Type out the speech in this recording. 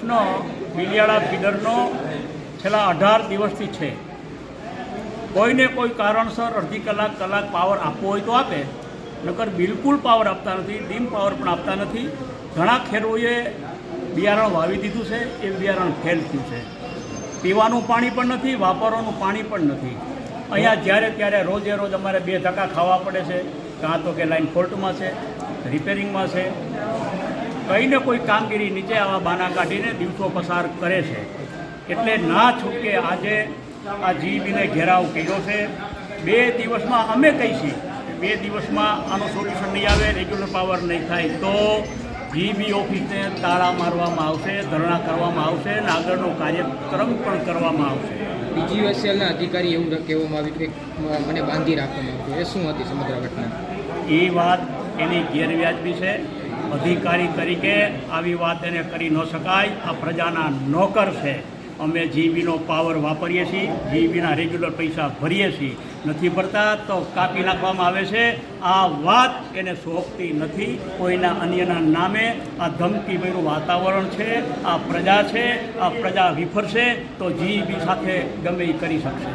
પ્રશ્ન બિલિયાળા ફીડરનો છેલ્લા 18 દિવસથી છે. કોઈને કોઈ કારણસર અડધી કલાક પાવર આપવો હોય તો આપે, નકર બિલકુલ પાવર આપતા નથી, ડીમ પાવર પણ આપતા નથી. ઘણા ખેડૂતોએ બિયારણ વાવી દીધું છે, એ બિયારણ ફેલ થયું છે. પીવાનું પાણી પણ નથી, વાપરવાનું પાણી પણ નથી. અહીંયા જ્યારે ત્યારે રોજે રોજ અમારે 2 ધક્કા ખાવા પડે છે, કાં તો કે લાઈન ફોલ્ટમાં છે, રિપેરિંગમાં છે. કંઈને કોઈ કામગીરી નીચે આવા બાના કાઢીને દિવસો પસાર કરે છે. એટલે ના છૂટકે આજે આ જીબીને ઘેરાવ કર્યો છે. 2 દિવસમાં અમે કહીશું, 2 દિવસમાં આનું સોલ્યુશન નહીં આવે, રેગ્યુલર પાવર નહીં થાય તો જીબી ઓફિસને તાળા મારવામાં આવશે, ધરણા કરવામાં આવશે અને આગળનો કાર્યક્રમ પણ કરવામાં આવશે. બીજીવીસીએલના અધિકારી એવું કહેવામાં આવ્યું કે મને બાંધી રાખવામાં આવ્યું, એ શું હતી સમગ્ર ઘટના? એ વાત એની ગેરવ્યાજબી છે. અધિકારી તરીકે આવી વાત એને કરી ન શકાય. આ પ્રજાના નોકર છે. અમે જીબીનો પાવર વાપરીએ છીએ, જીબીના રેગ્યુલર પૈસા ભરીએ છીએ. નથી ભરતા તો કાપી નાખવામાં આવે છે. આ વાત એને શોભતી નથી. કોઈના અન્યના નામે આ ધમકીભર્યું વાતાવરણ છે. આ પ્રજા છે, આ પ્રજા વિફરશે તો જીબી સાથે ગમે એ કરી શકશે.